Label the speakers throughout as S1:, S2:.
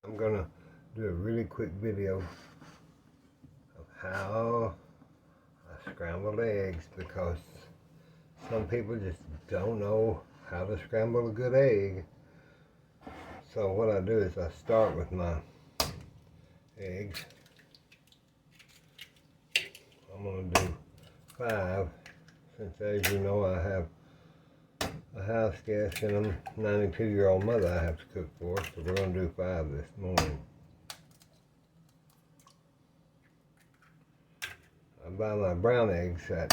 S1: I'm gonna do a really quick video of how I scramble eggs, because some people just don't know how to scramble a good egg. So what I do is I start with my eggs. I'm gonna do 5, since as you know I have a house guest and a 92-year-old mother I have to cook for, so we're going to do 5 this morning. I buy my brown eggs at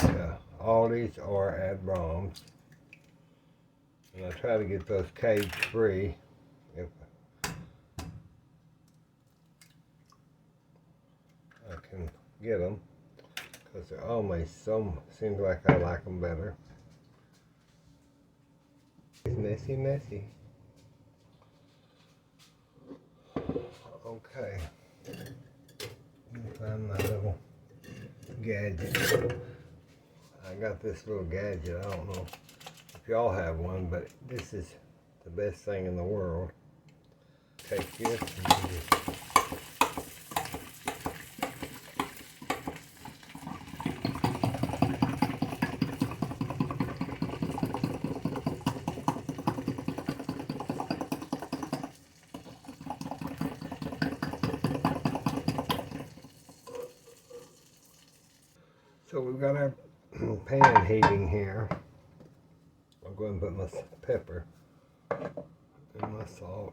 S1: Aldi's or at Brahms, and I try to get those cage free if I can get them, because they're always seems like I like them better. It's messy, messy. Okay. Let me find my little gadget. I got this little gadget. I don't know if y'all have one, but this is the best thing in the world. Take this and just so we've got our pan heating here. I'll go ahead and put my pepper and my salt.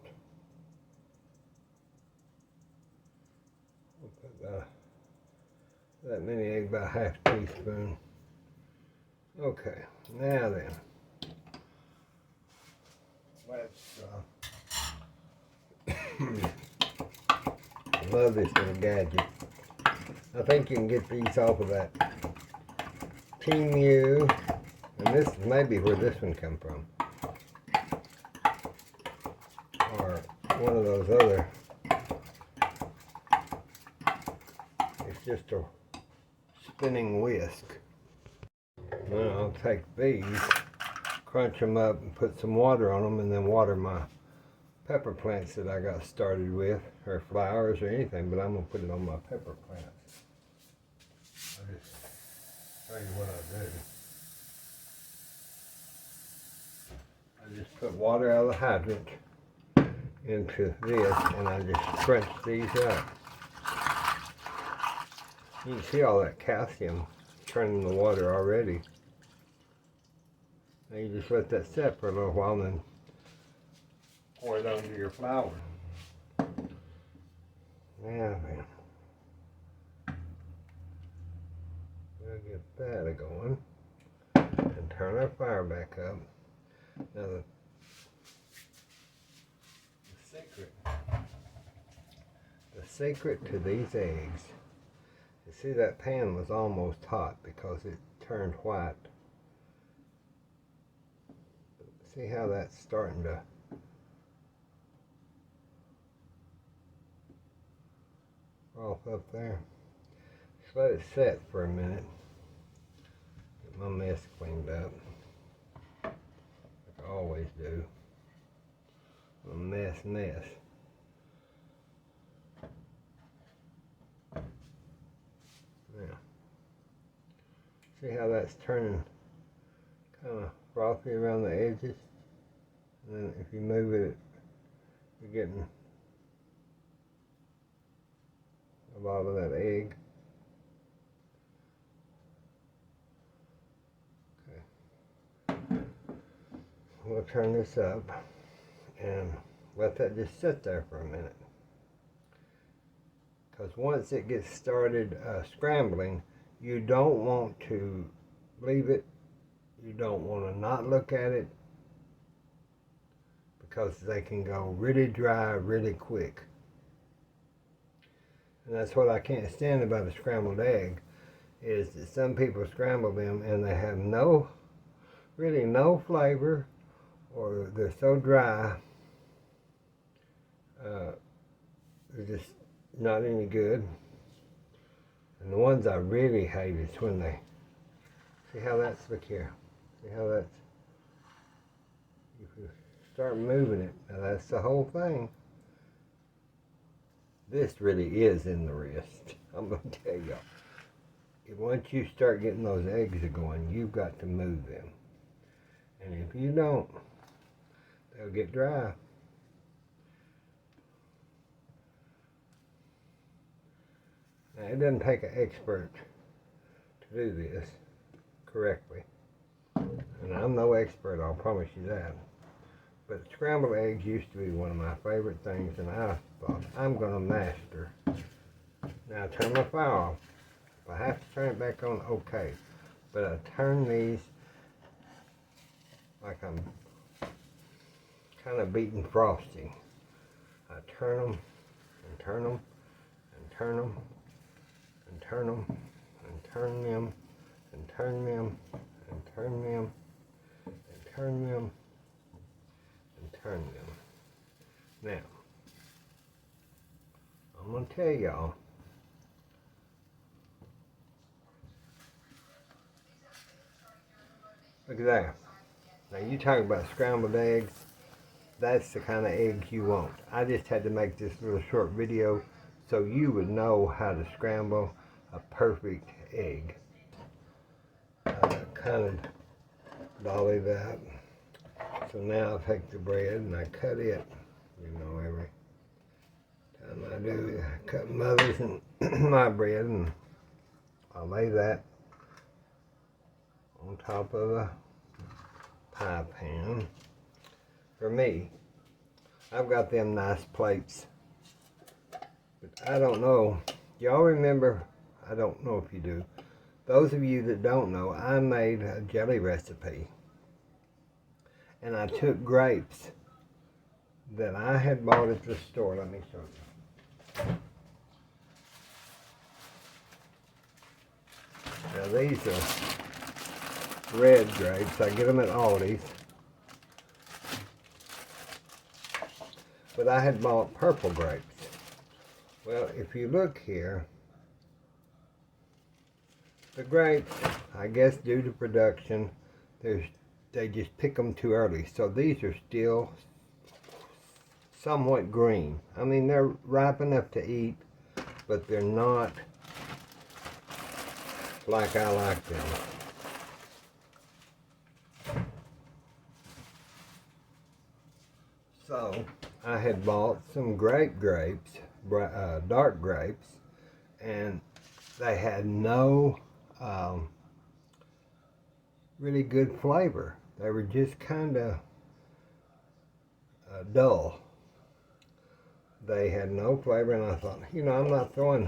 S1: I'll put that many eggs, about ½ teaspoon. Okay, now then, let's I love this little gadget. I think you can get these off of that Team, and this is maybe where this one come from, or one of those other. It's just a spinning whisk. Then I'll take these, crunch them up and put some water on them, and then water my pepper plants that I got started with, or flowers or anything, but I'm going to put it on my pepper plants. I'll just show you what I do. I just put water out of the hydrant into this, and I just crunch these up. You can see all that calcium turning the water already. Now you just let that set for a little while, and then pour it onto your flour. Now then, we'll get that going and turn our fire back up. Now the secret to these eggs, you see that pan was almost hot because it turned white. See how that's starting to off up there. Just let it set for a minute. Get my mess cleaned up, like I always do. A mess. Now, see how that's turning kind of frothy around the edges? And then if you move it, you're getting a lot of that egg. Okay. We'll turn this up and let that just sit there for a minute. Because once it gets started scrambling, you don't want to leave it. You don't want to not look at it, because they can go really dry really quick. And that's what I can't stand about a scrambled egg, is that some people scramble them and they have really no flavor, or they're so dry, they're just not any good. And the ones I really hate is when they, see how that's, look here, see how that's, if you start moving it, now that's the whole thing. This really is in the wrist. I'm going to tell y'all. Once you start getting those eggs going, you've got to move them. And if you don't, they'll get dry. Now, it doesn't take an expert to do this correctly. And I'm no expert, I'll promise you that. But scrambled eggs used to be one of my favorite things, and I thought, I'm going to master. Now, turn my fire off. If I have to turn it back on, okay. But I turn these like I'm kind of beating frosting. I turn them and turn them and turn them and turn them and turn them and turn them and turn them and turn them and turn them. Now, I'm going to tell y'all, look at that. Now you talk about scrambled eggs, that's the kind of eggs you want. I just had to make this little short video so you would know how to scramble a perfect egg. Kind of dolly that. So now I take the bread and I cut it. You know, every time I do, I cut mother's and my bread, and I lay that on top of a pie pan. For me, I've got them nice plates, but I don't know. Y'all remember, I don't know if you do, those of you that don't know, I made a jelly recipe, and I took grapes that I had bought at the store. Let me show you. Now these are red grapes. I get them at Aldi's. But I had bought purple grapes. Well, if you look here, the grapes, I guess due to production, they just pick them too early. So these are still somewhat green. I mean, they're ripe enough to eat, but they're not like I like them. So I had bought some grapes, dark grapes, and they had no really good flavor. They were just kind of dull. They had no flavor, and I thought, you know, I'm not throwing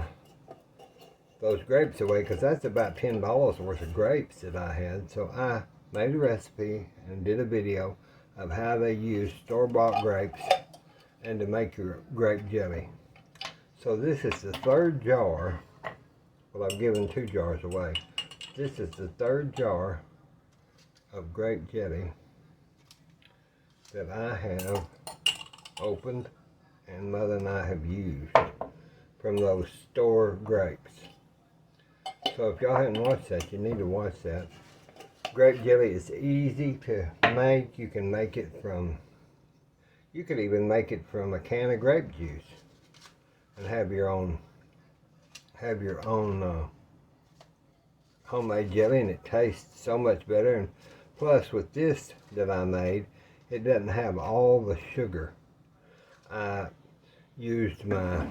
S1: those grapes away, because that's about $10 worth of grapes that I had. So I made a recipe and did a video of how they use store-bought grapes and to make your grape jelly. So this is the third jar. Well, I've given 2 jars away. This is the third jar of grape jelly that I have opened and Mother and I have used from those store grapes. So if y'all haven't watched that, you need to watch that. Grape jelly is easy to make. You can make it from, you could even make it from a can of grape juice and have your own homemade jelly, and it tastes so much better. And plus, with this that I made, it doesn't have all the sugar. I used my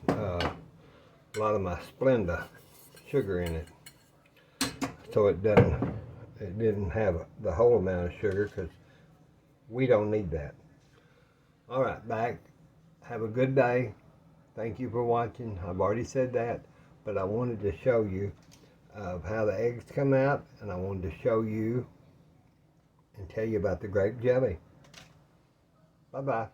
S1: a lot of my Splenda sugar in it, so it didn't have the whole amount of sugar, because we don't need that. All right, back. Have a good day. Thank you for watching. I've already said that, but I wanted to show you how the eggs come out, and I wanted to show you and tell you about the grape jelly. Bye-bye.